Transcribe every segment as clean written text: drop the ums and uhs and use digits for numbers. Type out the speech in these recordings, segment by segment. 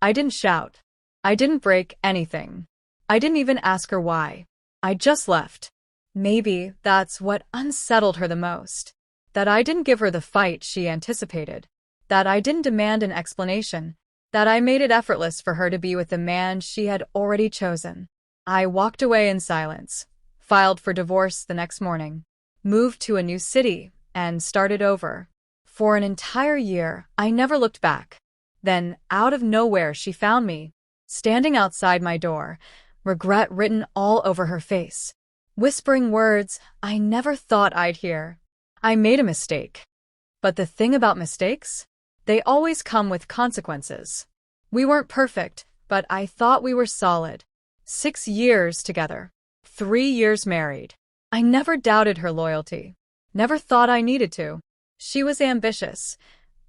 I didn't shout. I didn't break anything. I didn't even ask her why. I just left. Maybe that's what unsettled her the most. That I didn't give her the fight she anticipated. That I didn't demand an explanation. That I made it effortless for her to be with the man she had already chosen. I walked away in silence, filed for divorce the next morning, moved to a new city, and started over. For an entire year, I never looked back. Then, out of nowhere, she found me, standing outside my door, regret written all over her face, whispering words I never thought I'd hear. I made a mistake. But the thing about mistakes? They always come with consequences. We weren't perfect, but I thought we were solid. 6 years together. 3 years married. I never doubted her loyalty. Never thought I needed to. She was ambitious,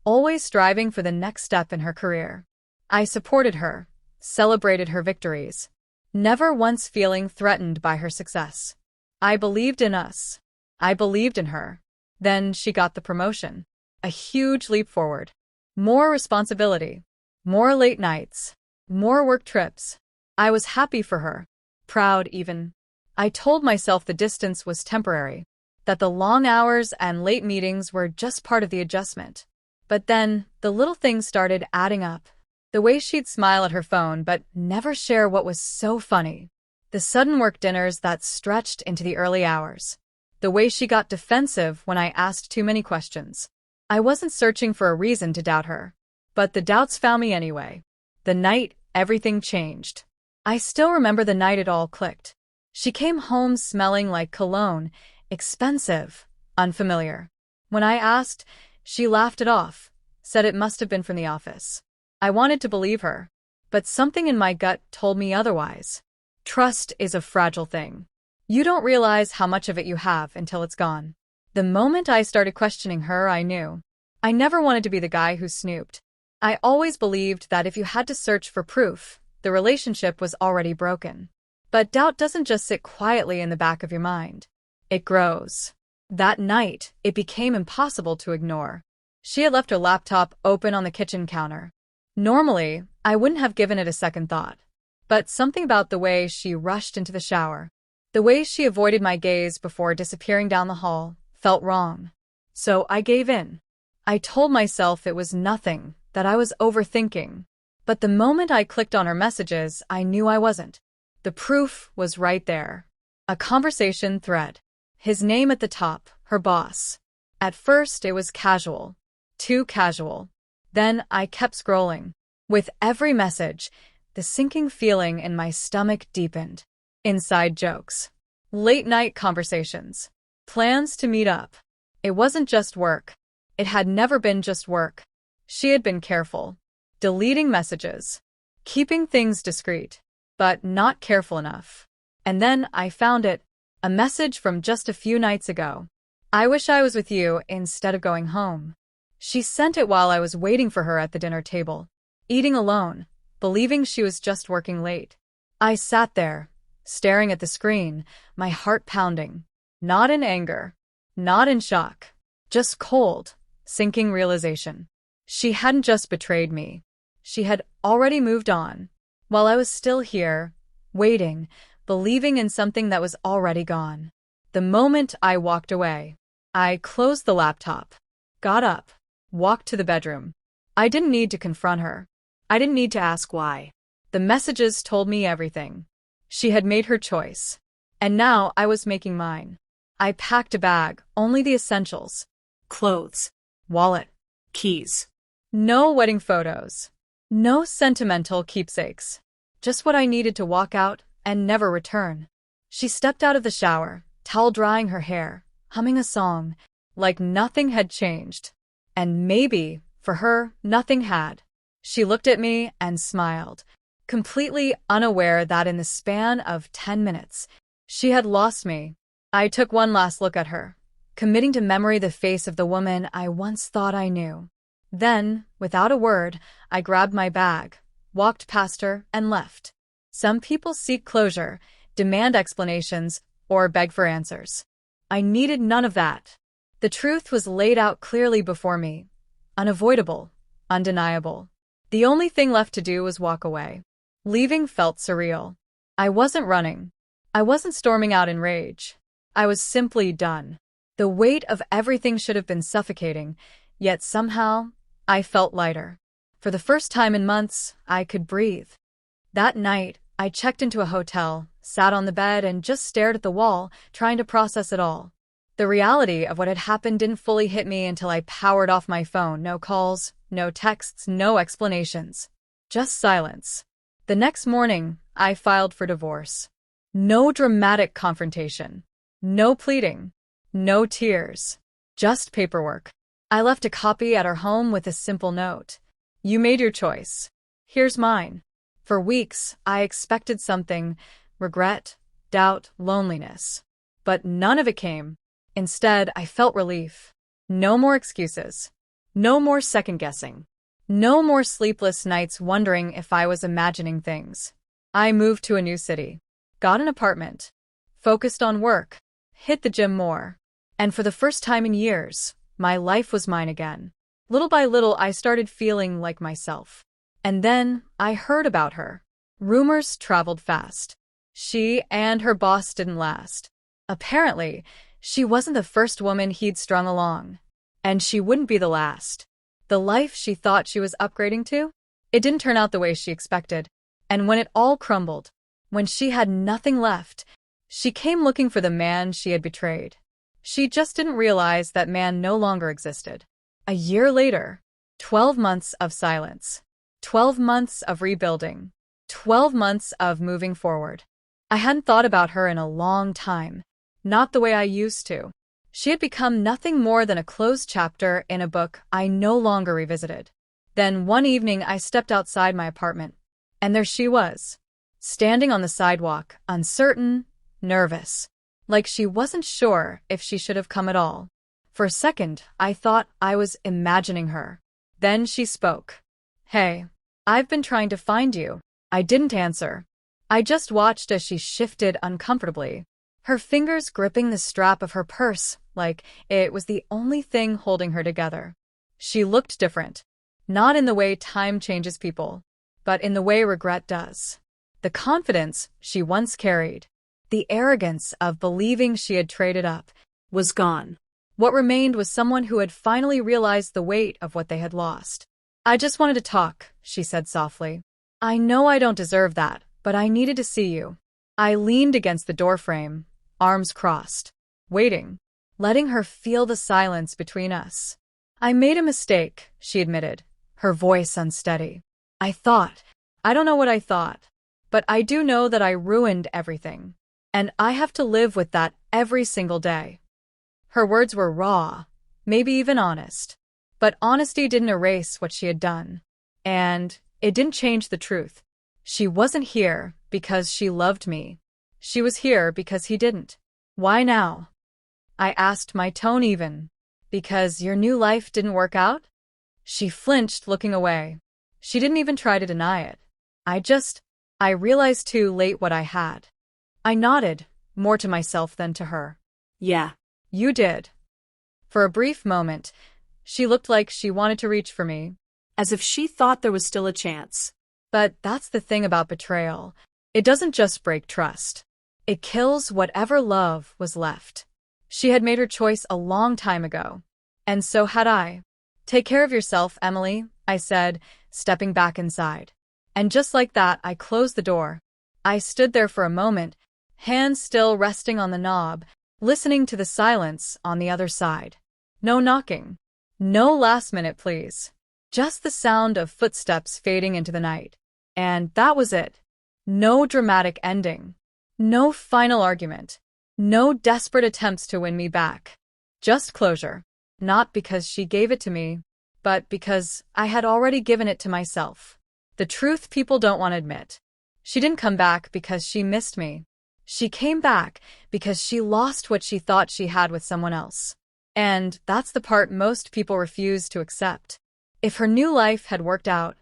always striving for the next step in her career. I supported her, celebrated her victories, never once feeling threatened by her success. I believed in us. I believed in her. Then she got the promotion. A huge leap forward. More responsibility. More late nights. More work trips. I was happy for her. Proud even. I told myself the distance was temporary, that the long hours and late meetings were just part of the adjustment. But then, the little things started adding up. The way she'd smile at her phone but never share what was so funny. The sudden work dinners that stretched into the early hours. The way she got defensive when I asked too many questions. I wasn't searching for a reason to doubt her. But the doubts found me anyway. The night everything changed. I still remember the night it all clicked. She came home smelling like cologne, expensive, unfamiliar. When I asked, she laughed it off, said it must have been from the office. I wanted to believe her, but something in my gut told me otherwise. Trust is a fragile thing. You don't realize how much of it you have until it's gone. The moment I started questioning her, I knew. I never wanted to be the guy who snooped. I always believed that if you had to search for proof, the relationship was already broken. But doubt doesn't just sit quietly in the back of your mind. It grows. That night, it became impossible to ignore. She had left her laptop open on the kitchen counter. Normally, I wouldn't have given it a second thought. But something about the way she rushed into the shower, the way she avoided my gaze before disappearing down the hall, felt wrong. So I gave in. I told myself it was nothing, that I was overthinking. But the moment I clicked on her messages, I knew I wasn't. The proof was right there. A conversation thread. His name at the top, her boss. At first, it was casual. Too casual. Then I kept scrolling. With every message, the sinking feeling in my stomach deepened. Inside jokes. Late-night conversations. Plans to meet up. It wasn't just work. It had never been just work. She had been careful. Deleting messages. Keeping things discreet. But not careful enough. And then I found it. A message from just a few nights ago. I wish I was with you instead of going home. She sent it while I was waiting for her at the dinner table. Eating alone. Believing she was just working late. I sat there, staring at the screen, my heart pounding. Not in anger. Not in shock. Just cold, sinking realization. She hadn't just betrayed me. She had already moved on. While I was still here, waiting, believing in something that was already gone. The moment I walked away, I closed the laptop, got up, walked to the bedroom. I didn't need to confront her. I didn't need to ask why. The messages told me everything. She had made her choice. And now I was making mine. I packed a bag, only the essentials. Clothes, wallet, keys. No wedding photos. No sentimental keepsakes. Just what I needed to walk out and never return. She stepped out of the shower, towel drying her hair, humming a song, like nothing had changed. And maybe, for her, nothing had. She looked at me and smiled, completely unaware that in the span of 10 minutes, she had lost me. I took one last look at her, committing to memory the face of the woman I once thought I knew. Then, without a word, I grabbed my bag, walked past her, and left. Some people seek closure, demand explanations, or beg for answers. I needed none of that. The truth was laid out clearly before me. Unavoidable, undeniable. The only thing left to do was walk away. Leaving felt surreal. I wasn't running. I wasn't storming out in rage. I was simply done. The weight of everything should have been suffocating, yet somehow, I felt lighter. For the first time in months, I could breathe. That night, I checked into a hotel, sat on the bed, and just stared at the wall, trying to process it all. The reality of what had happened didn't fully hit me until I powered off my phone. No calls, no texts, no explanations. Just silence. The next morning, I filed for divorce. No dramatic confrontation. No pleading. No tears. Just paperwork. I left a copy at her home with a simple note. You made your choice. Here's mine. For weeks, I expected something: regret, doubt, loneliness. But none of it came. Instead, I felt relief. No more excuses. No more second-guessing. No more sleepless nights wondering if I was imagining things. I moved to a new city. Got an apartment. Focused on work. Hit the gym more. And for the first time in years, my life was mine again. Little by little, I started feeling like myself. And then, I heard about her. Rumors traveled fast. She and her boss didn't last. Apparently, she wasn't the first woman he'd strung along. And she wouldn't be the last. The life she thought she was upgrading to? It didn't turn out the way she expected. And when it all crumbled, when she had nothing left, she came looking for the man she had betrayed. She just didn't realize that man no longer existed. A year later, 12 months of silence. 12 months of rebuilding. 12 months of moving forward. I hadn't thought about her in a long time. Not the way I used to. She had become nothing more than a closed chapter in a book I no longer revisited. Then one evening I stepped outside my apartment, and there she was, standing on the sidewalk, uncertain, nervous, like she wasn't sure if she should have come at all. For a second, I thought I was imagining her. Then she spoke. Hey, I've been trying to find you. I didn't answer. I just watched as she shifted uncomfortably, her fingers gripping the strap of her purse like it was the only thing holding her together. She looked different, not in the way time changes people, but in the way regret does. The confidence she once carried, the arrogance of believing she had traded up, was gone. What remained was someone who had finally realized the weight of what they had lost. I just wanted to talk, she said softly. I know I don't deserve that, but I needed to see you. I leaned against the doorframe, arms crossed, waiting, letting her feel the silence between us. I made a mistake, she admitted, her voice unsteady. I don't know what I thought, but I do know that I ruined everything. And I have to live with that every single day. Her words were raw, maybe even honest. But honesty didn't erase what she had done. And it didn't change the truth. She wasn't here because she loved me. She was here because he didn't. Why now? I asked, my tone even. Because your new life didn't work out? She flinched, looking away. She didn't even try to deny it. I realized too late what I had. I nodded, more to myself than to her. Yeah, you did. For a brief moment, she looked like she wanted to reach for me, as if she thought there was still a chance. But that's the thing about betrayal. It doesn't just break trust. It kills whatever love was left. She had made her choice a long time ago. And so had I. Take care of yourself, Emily, I said, stepping back inside. And just like that, I closed the door. I stood there for a moment, hands still resting on the knob, listening to the silence on the other side. No knocking. No last minute please. Just the sound of footsteps fading into the night. And that was it. No dramatic ending. No final argument. No desperate attempts to win me back. Just closure. Not because she gave it to me, but because I had already given it to myself. The truth people don't want to admit. She didn't come back because she missed me. She came back because she lost what she thought she had with someone else. And that's the part most people refuse to accept. If her new life had worked out,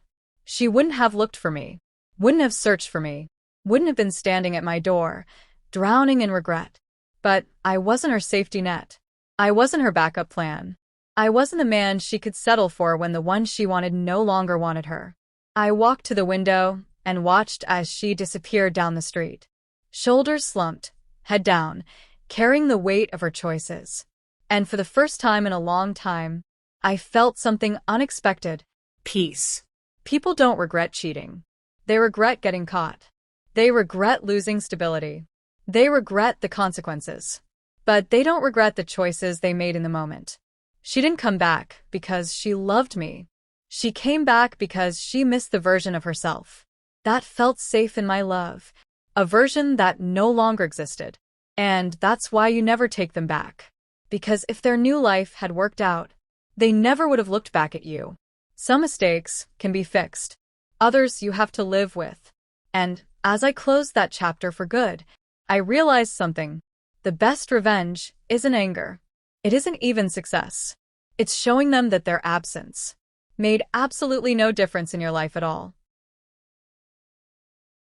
she wouldn't have looked for me, wouldn't have searched for me, wouldn't have been standing at my door, drowning in regret. But I wasn't her safety net. I wasn't her backup plan. I wasn't the man she could settle for when the one she wanted no longer wanted her. I walked to the window and watched as she disappeared down the street. Shoulders slumped, head down, carrying the weight of her choices. And for the first time in a long time, I felt something unexpected. Peace. People don't regret cheating. They regret getting caught. They regret losing stability. They regret the consequences. But they don't regret the choices they made in the moment. She didn't come back because she loved me. She came back because she missed the version of herself that felt safe in my love, a version that no longer existed. And that's why you never take them back. Because if their new life had worked out, they never would have looked back at you. Some mistakes can be fixed. Others you have to live with. And as I closed that chapter for good, I realized something. The best revenge isn't anger. It isn't even success. It's showing them that their absence made absolutely no difference in your life at all.